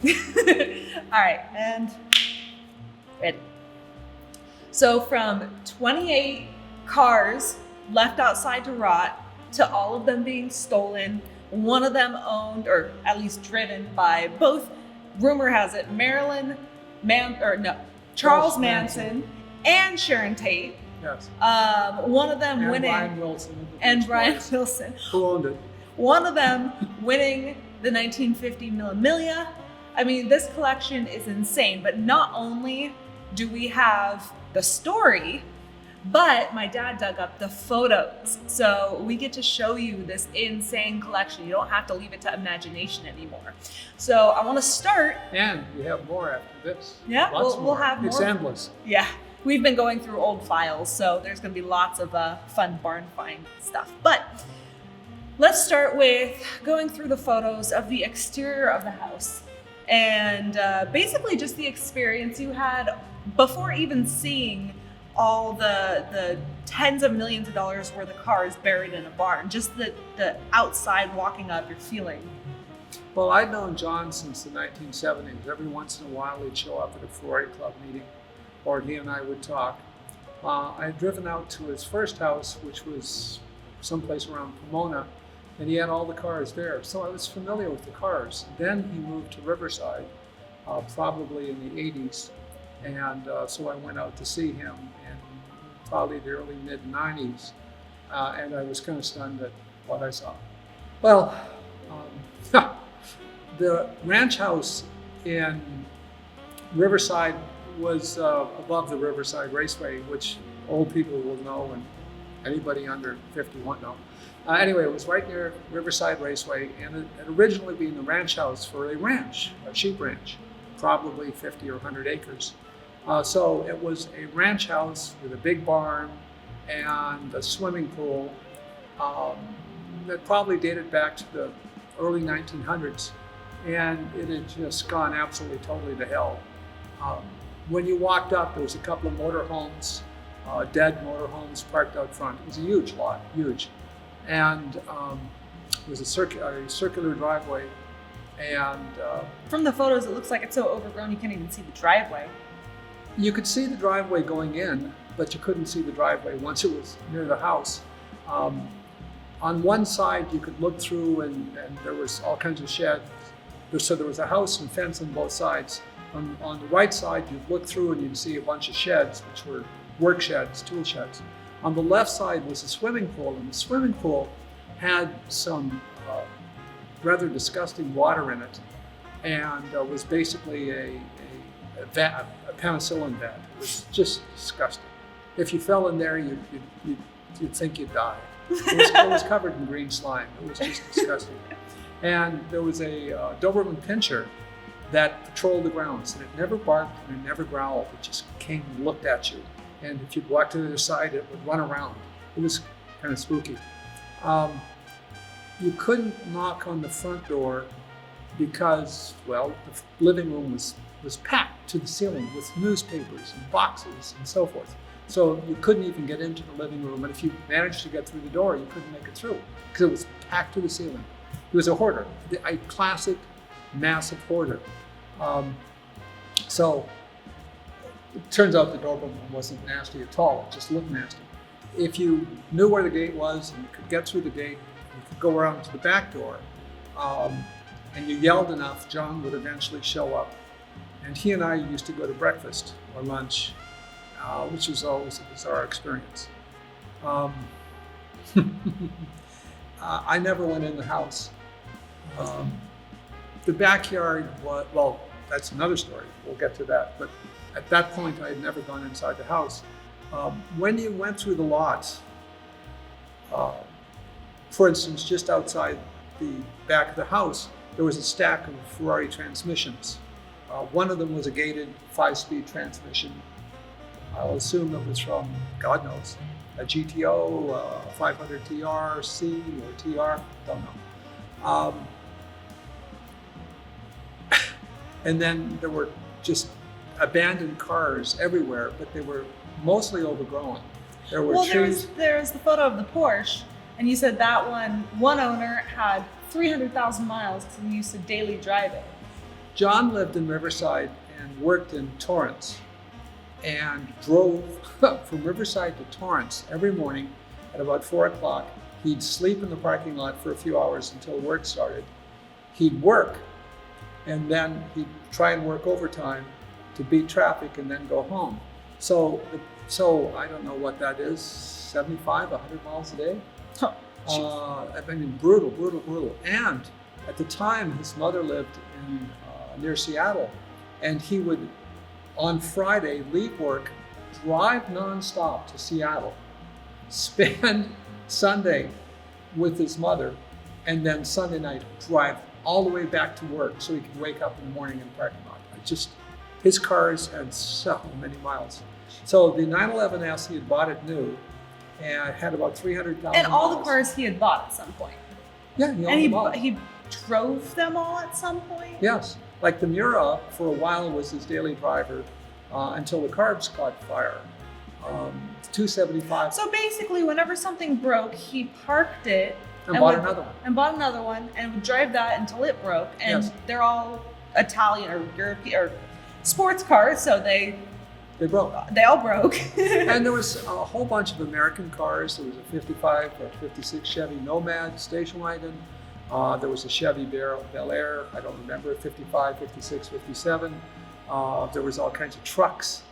All right, and ready. So from 28 cars left outside to rot to all of them being stolen, one of them owned or at least driven by both, rumor has it, Charles Manson and Sharon Tate. Yes. One of them and winning. Brian Wilson. Brian Wilson. Who owned it? One of them winning the 1950 Mille Miglia. I mean, this collection is insane, but not only do we have the story, but my dad dug up the photos. So we get to show you this insane collection. You don't have to leave it to imagination anymore. So I want to start. And we have more after this. Yeah, we'll have more. It's endless. Yeah, we've been going through old files, so there's going to be lots of fun barn find stuff. But let's start with going through the photos of the exterior of the house and basically just the experience you had before even seeing all the tens of millions of dollars worth of cars buried in a barn. Just the outside walking up, your feeling. Well, I'd known John since the 1970s. Every once in a while he'd show up at a Ferrari Club meeting, or he and I would talk. I had driven out to his first house, which was someplace around Pomona, and he had all the cars there. So I was familiar with the cars. Then he moved to Riverside, probably in the 80s. And so I went out to see him in probably the early mid-90s. And I was kind of stunned at what I saw. Well, the ranch house in Riverside was above the Riverside Raceway, which old people will know and anybody under 50 won't know. Anyway, it was right near Riverside Raceway, and it had originally been the ranch house for a ranch, a sheep ranch, probably 50 or 100 acres. So it was a ranch house with a big barn and a swimming pool that probably dated back to the early 1900s, and it had just gone absolutely totally to hell. When you walked up, there was a couple of motorhomes, dead motorhomes parked out front. It was a huge lot, huge. And it was a circular driveway. And from the photos, it looks like it's so overgrown you can't even see the driveway. You could see the driveway going in, but you couldn't see the driveway once it was near the house. On one side, you could look through, and there was all kinds of sheds. So there was a house and fence on both sides. On the right side, you'd look through and you'd see a bunch of sheds, which were work sheds, tool sheds. On the left side was a swimming pool, and the swimming pool had some rather disgusting water in it, and was basically a penicillin vat. It was just disgusting. If you fell in there, you'd think you'd die. It was covered in green slime. It was just disgusting. And there was a Doberman Pinscher that patrolled the grounds, and it never barked and it never growled. It just came and looked at you. And if you'd walk to the other side, it would run around. It was kind of spooky. You couldn't knock on the front door because, well, the living room was packed to the ceiling with newspapers and boxes and so forth. So you couldn't even get into the living room. And if you managed to get through the door, you couldn't make it through because it was packed to the ceiling. It was a hoarder, a classic, massive hoarder. So it turns out the Doberman wasn't nasty at all. It just looked nasty. If you knew where the gate was and you could get through the gate, you could go around to the back door, and you yelled enough, John would eventually show up. And he and I used to go to breakfast or lunch, which was always a bizarre experience. I never went in the house. The backyard was, well, that's another story. We'll get to that. But at that point, I had never gone inside the house. When you went through the lots, for instance, just outside the back of the house, there was a stack of Ferrari transmissions. One of them was a gated 5-speed transmission. I'll assume it was from, God knows, a GTO, 500 TR, C or TR, don't know. And then there were just abandoned cars everywhere, but they were mostly overgrown. There were trees. There's the photo of the Porsche, and you said that one owner had 300,000 miles because he used to daily drive it. John lived in Riverside and worked in Torrance and drove from Riverside to Torrance every morning at about 4 o'clock. He'd sleep in the parking lot for a few hours until work started. He'd work, and then he'd try and work overtime to beat traffic and then go home. So I don't know what that is, 75, 100 miles a day? Huh. I mean, brutal. And at the time, his mother lived in near Seattle, and he would, on Friday, leave work, drive nonstop to Seattle, spend Sunday with his mother, and then Sunday night drive all the way back to work so he could wake up in the morning in the parking lot. His cars had so many miles. So the 911S, he had bought it new, and it had about 300,000 And all the miles. cars he had bought at some point. Yeah, he owned And them all. he drove them all at some point? Yes, like the Miura for a while was his daily driver until the carbs caught fire. 275. So basically, whenever something broke, he parked it And bought another one. And bought another one, and would drive that until it broke. And Yes. they're all Italian or European or sports cars, so they broke. all broke. And there was a whole bunch of American cars. There was a 55 or 56 Chevy Nomad station wagon. There was a Chevy Bel Air, I don't remember, 55, 56, 57. There was all kinds of trucks.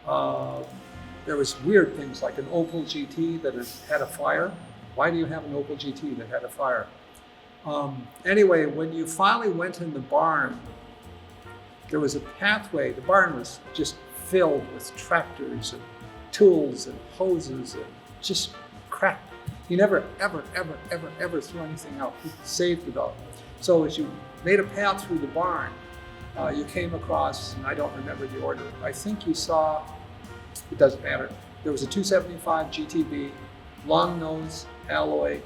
There was weird things like an Opel GT that had a fire. Why do you have an Opel GT that had a fire? Anyway, when you finally went in the barn, there was a pathway. The barn was just filled with tractors and tools and hoses and just crap. He never, ever threw anything out. He saved it all. So as you made a path through the barn, you came across, and I don't remember the order, I think you saw, it doesn't matter, there was a 275 GTB, Longnose alloy,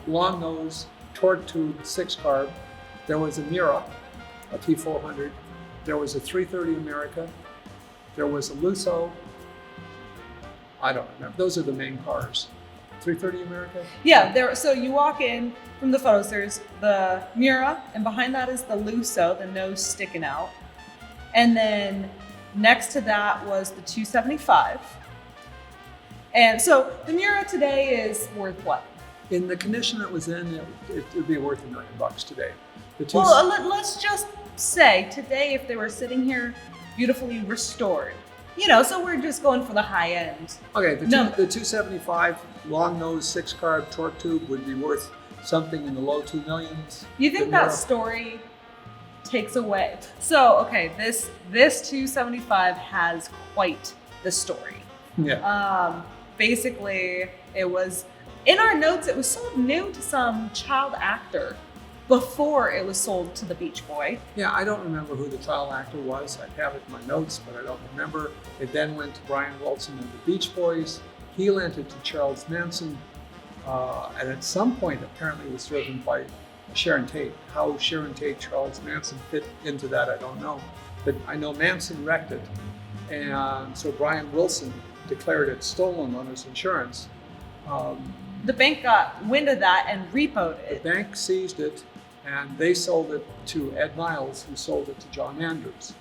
Longnose torque tube 6-carb. There was a Miura, a T400. There was a 330 America. There was a Lusso. I don't remember. Those are the main cars. 330 America? Yeah, so you walk in from the photos, there's the Miura, and behind that is the Lusso, the nose sticking out. And then next to that was the 275. And so the Miura today is worth what? In the condition it was in, it would be worth $1 million today. Well, let's just say today, if they were sitting here beautifully restored, so we're just going for the high end. Okay, the 275 Longnose 6-carb torque tube would be worth something in the low 2 millions. You think that story takes away? So, okay, this 275 has quite the story. Yeah. Basically, it was, in our notes, it was sold new to some child actor before it was sold to the Beach Boy. Yeah, I don't remember who the child actor was. I have it in my notes, but I don't remember. It then went to Brian Wilson and the Beach Boys. He lent it to Charles Manson, and at some point apparently it was driven by Sharon Tate. How Sharon Tate, Charles Manson fit into that, I don't know. But I know Manson wrecked it, and so Brian Wilson declared it stolen on his insurance. The bank got wind of that and repoed it. The bank seized it, and they sold it to Ed Niles, who sold it to John Andrews.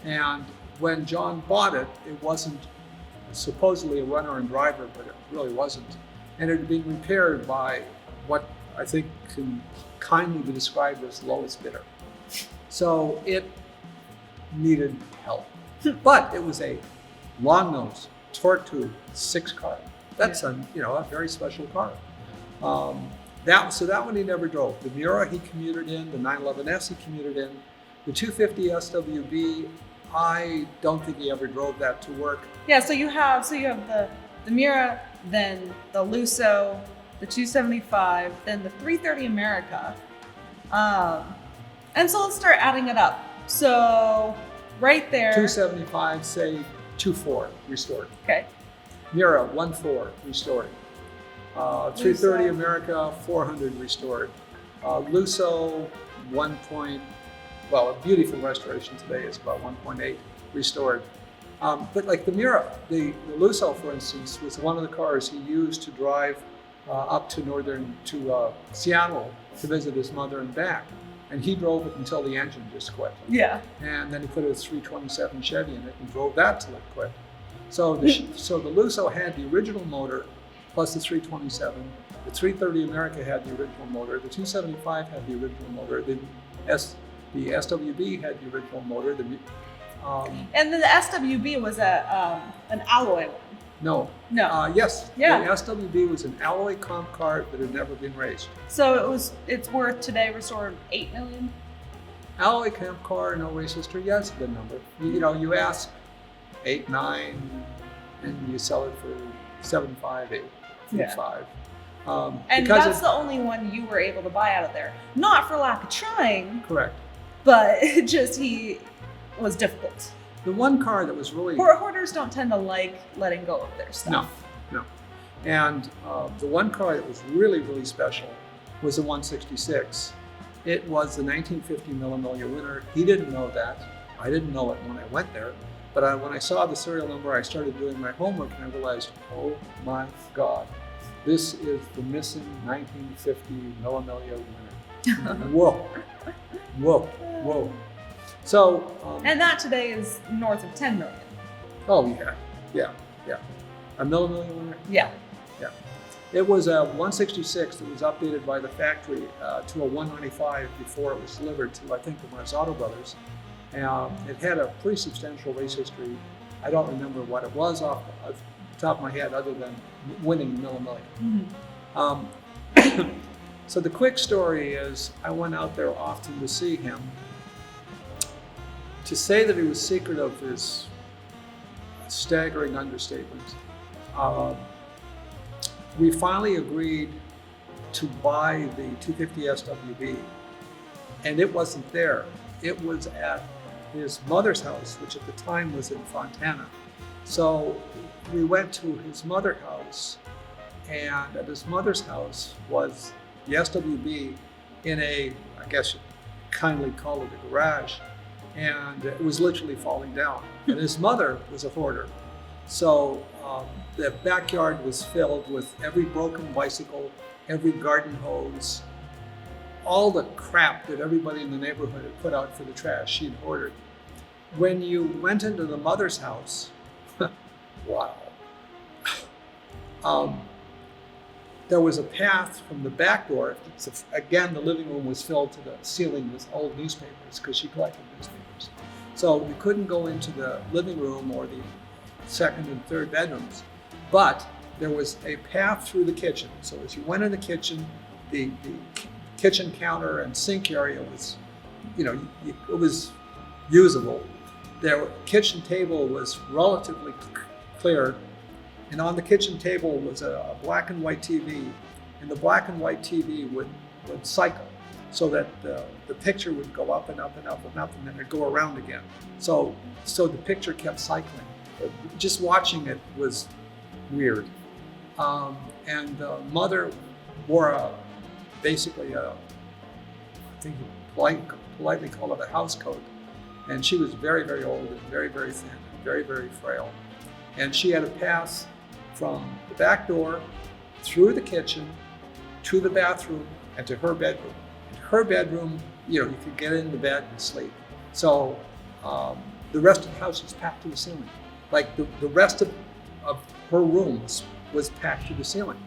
And when John bought it, it wasn't supposedly a runner and driver, but it really wasn't. And it had been repaired by what I think can kindly be described as the lowest bidder. So it needed help. But it was a Longnose torque tube 6-carb. That's a very special car. That one he never drove. The Miura he commuted in. The 911S he commuted in. The 250 SWB, I don't think he ever drove that to work. Yeah, so you have the Miura, then the Lusso, the 275, then the 330 America. And so let's start adding it up. So right there. 275, say 2.4 restored. Okay. Miura 1.4 restored. 330 America 400 restored. Lusso a beautiful restoration today is about 1.8 restored. But like the Miura, the Lusso, for instance, was one of the cars he used to drive up to Seattle to visit his mother and back. And he drove it until the engine just quit. Yeah. And then he put a 327 Chevy in it and drove that till it quit. So the Lusso had the original motor plus the 327. The 330 America had the original motor. The 275 had the original motor. The SWB had the original motor. And then the SWB was an alloy one. No. Yes. Yeah. The SWB was an alloy comp car that had never been raced. So it's worth today restored $8 million. Alloy comp car, no race history. Yeah, it's a good number. You ask 8, 9, and you sell it for 7.5, 8.5. And that's the only one you were able to buy out of there. Not for lack of trying. Correct. But just he was difficult. The one car that was really... Hoarders don't tend to like letting go of their stuff. No. And the one car that was really, really special was the 166. It was the 1950 Mille Miglia winner. He didn't know that. I didn't know it when I went there. But when I saw the serial number, I started doing my homework and I realized, oh my God, this is the missing 1950 Mille Miglia winner. Whoa. So, and that today is north of 10 million. Oh yeah. A Mille Miglia winner? Yeah. It was a 166 that was updated by the factory to a 195 before it was delivered to, I think, the Marzotto brothers. It had a pretty substantial race history. I don't remember what it was off the top of my head other than winning Mille Miglia. Mm-hmm. So the quick story is I went out there often to see him. To say that he was secretive is a staggering understatement. We finally agreed to buy the 250 SWB, and it wasn't there. It was at his mother's house, which at the time was in Fontana. So we went to his mother's house, and at his mother's house was the SWB in I guess you'd kindly call it a garage, and it was literally falling down. And his mother was a hoarder. So the backyard was filled with every broken bicycle, every garden hose, all the crap that everybody in the neighborhood had put out for the trash, she'd hoarded. When you went into the mother's house, wow. There was a path from the back door. Again, the living room was filled to the ceiling with old newspapers because she collected newspapers. So you couldn't go into the living room or the second and third bedrooms, but there was a path through the kitchen. So as you went in the kitchen, the kitchen counter and sink area was, it was usable. The kitchen table was relatively clear, and on the kitchen table was a black and white TV, and the black and white TV would cycle so that the picture would go up and up and up and up, and then it'd go around again. So the picture kept cycling. Just watching it was weird. And mother wore basically I think you politely call it a house coat. And she was very, very old and very, very thin and very, very frail. And she had a path from the back door through the kitchen to the bathroom and to her bedroom. In her bedroom, you could get into bed and sleep. So the rest of the house was packed to the ceiling. Like the rest of her room was packed to the ceiling.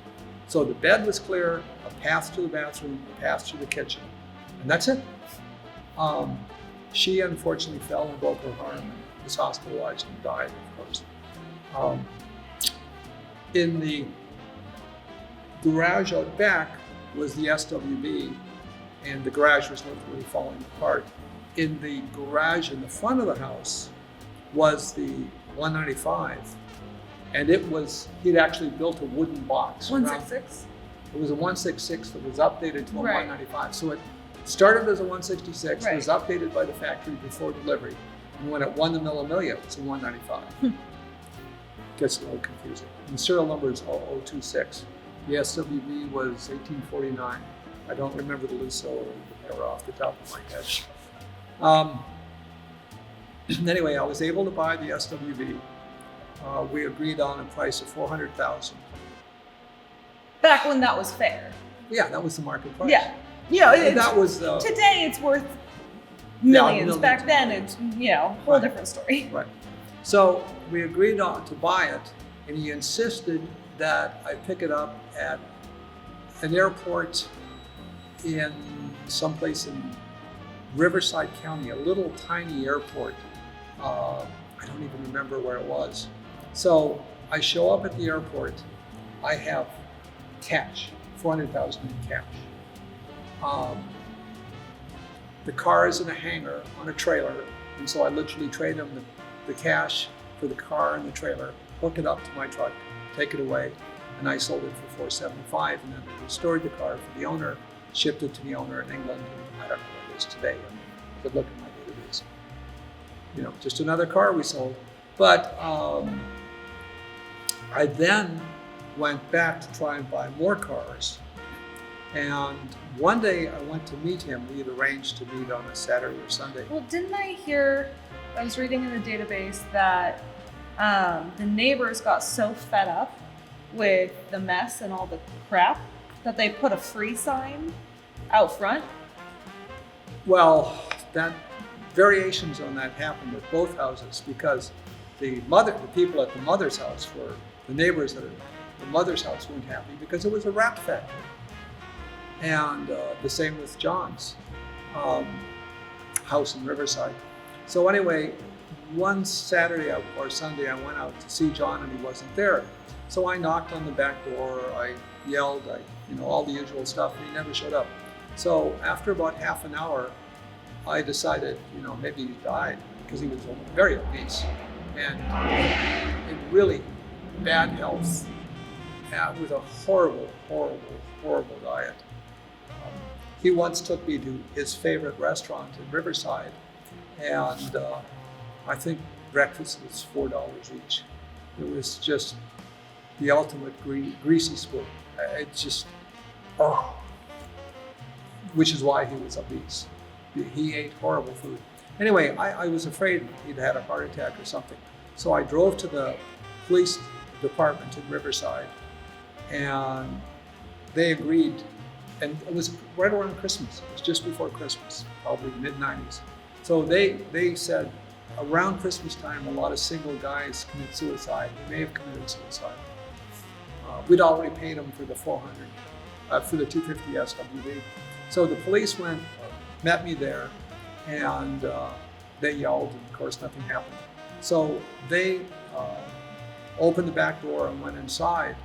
So the bed was clear, a path to the bathroom, a path to the kitchen, and that's it. She unfortunately fell and broke her arm and was hospitalized and died, of course. In the garage out back was the SWB, and the garage was literally falling apart. In the garage in the front of the house was the 195, and he'd actually built a wooden box. 166? It was a 166 that was updated to a 195. So it started as a 166, it was updated by the factory before delivery, and when it won the Mille Miglia, it was a 195. Gets a little confusing. And the serial number is 0026. The SWB was 1849. I don't remember the Lusso or the Miura off the top of my head. Anyway, I was able to buy the SWB. We agreed on a price of $400,000. Back when that was fair. Yeah, that was the market price. Yeah. You know, And that was today it's worth millions. millions. Back then, it's whole Right. different story. right. So we agreed on to buy it, and he insisted that I pick it up at an airport in someplace in Riverside County, a little tiny airport. I don't even remember where it was. So I show up at the airport. I have cash, $400,000 in cash. The car is in a hangar on a trailer, and so I literally trade him the cash for the car and the trailer, hook it up to my truck, take it away, and I sold it for $475, and then I restored the car for the owner, shipped it to the owner in England, and I don't know what it is today. I could look at my database. Just another car we sold. But I then went back to try and buy more cars. And one day I went to meet him. We had arranged to meet on a Saturday or Sunday. Well, didn't I hear, I was reading in the database that the neighbors got so fed up with the mess and all the crap that they put a free sign out front? Well, that variations on that happened at both houses because the people at the mother's house the neighbors at the mother's house weren't happy because it was a wrap factory. And the same with John's house in Riverside. So anyway, one Saturday or Sunday I went out to see John and he wasn't there. So I knocked on the back door, I yelled, all the usual stuff, and he never showed up. So after about half an hour, I decided, maybe he died because he was very obese and in really bad health with a horrible, horrible, horrible diet. He once took me to his favorite restaurant in Riverside, and I think breakfast was $4 each. It was just the ultimate greasy spoon. It's just, which is why he was obese. He ate horrible food. Anyway, I was afraid he'd had a heart attack or something. So I drove to the police department in Riverside, and they agreed. And it was right around Christmas. It was just before Christmas, probably mid-90s. So they said around Christmas time, a lot of single guys commit suicide. They may have committed suicide. We'd already paid them for the 400, for the 250 SWB. So the police met me there, and they yelled, and of course nothing happened. So they opened the back door and went inside,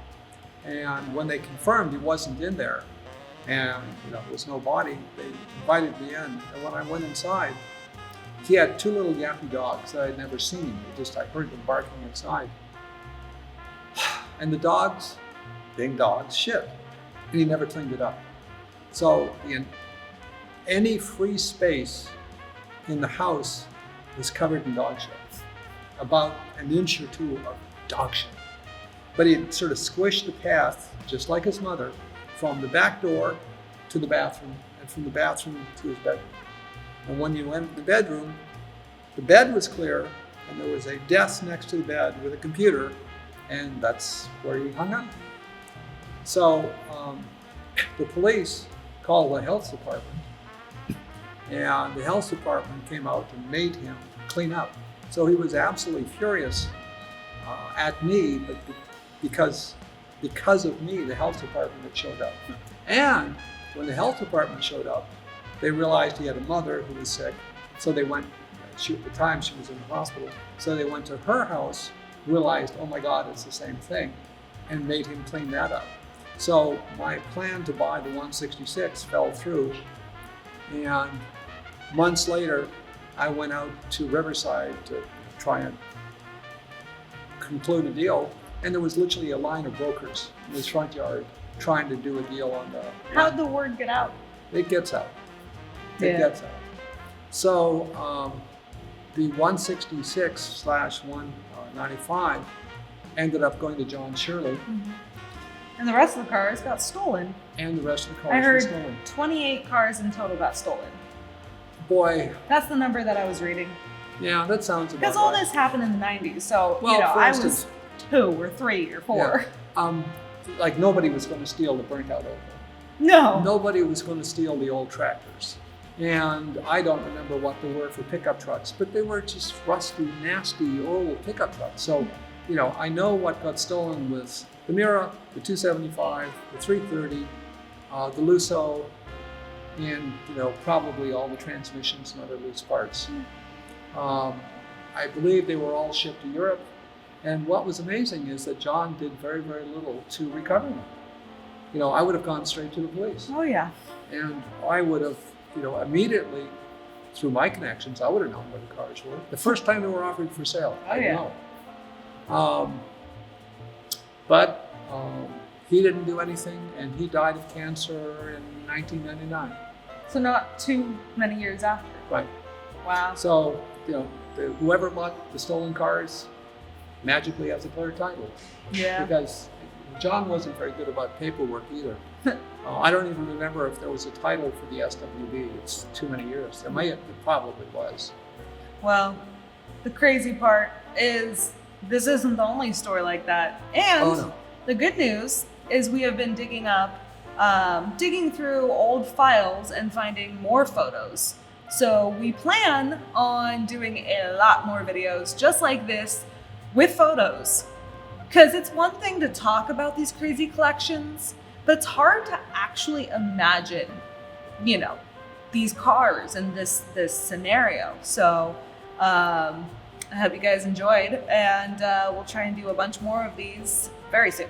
and when they confirmed he wasn't in there, and there was no body, they invited me in, and when I went inside, he had two little yappy dogs that I'd never seen. I heard them barking inside. And the dogs, being dogs, shit. And he never cleaned it up. So any free space in the house was covered in dog shit. About an inch or two of dog shit. But he sort of squished the path, just like his mother, from the back door to the bathroom, and from the bathroom to his bedroom. And when you went to the bedroom, the bed was clear, and there was a desk next to the bed with a computer, and that's where he hung out. So the police called the health department, and the health department came out and made him clean up. So he was absolutely furious at me, but because of me, the health department had showed up. And when the health department showed up, they realized he had a mother who was sick. So they went, at the time she was in the hospital, so they went to her house, realized, oh my God, it's the same thing, and made him clean that up. So my plan to buy the 166 fell through. And months later, I went out to Riverside to try and conclude a deal. And there was literally a line of brokers in his front yard trying to do a deal on the... How'd the word get out? It gets out. Yeah. It gets out. So the 166/195 ended up going to John Shirley. Mm-hmm. And the rest of the cars got stolen. And the rest of the I cars were heard stolen. 28 cars in total got stolen. Boy, That's the number that I was reading. yeah, that sounds about Because all right. this happened in the 90s, so Well, for I instance- was 2 or 3 or 4. Yeah. Like nobody was going to steal the burnt out Opel. No. Nobody was going to steal the old tractors. And I don't remember what they were for pickup trucks, but they were just rusty, nasty old pickup trucks. So, you know, I know what got stolen was the Miura, the 275, the 330, the Lusso, and, you know, probably all the transmissions and other loose parts. I believe they were all shipped to Europe. And what was amazing is that John did very, very little to recover them. You know, I would have gone straight to the police. Oh, yeah. And I would have, you know, immediately, through my connections, I would have known where the cars were. The first time they were offered for sale, I know. But he didn't do anything, and he died of cancer in 1999. So not too many years after. Right. Wow. So, you know, whoever bought the stolen cars magically has a clear title. Yeah. Because John wasn't very good about paperwork either. I don't even remember if there was a title for the SWB. It's too many years. There probably was. Well, the crazy part is this isn't the only story like that. And the good news is we have been digging through old files and finding more photos. So we plan on doing a lot more videos just like this with photos. Because it's one thing to talk about these crazy collections, but it's hard to actually imagine, you know, these cars in this scenario. So I hope you guys enjoyed, and we'll try and do a bunch more of these very soon.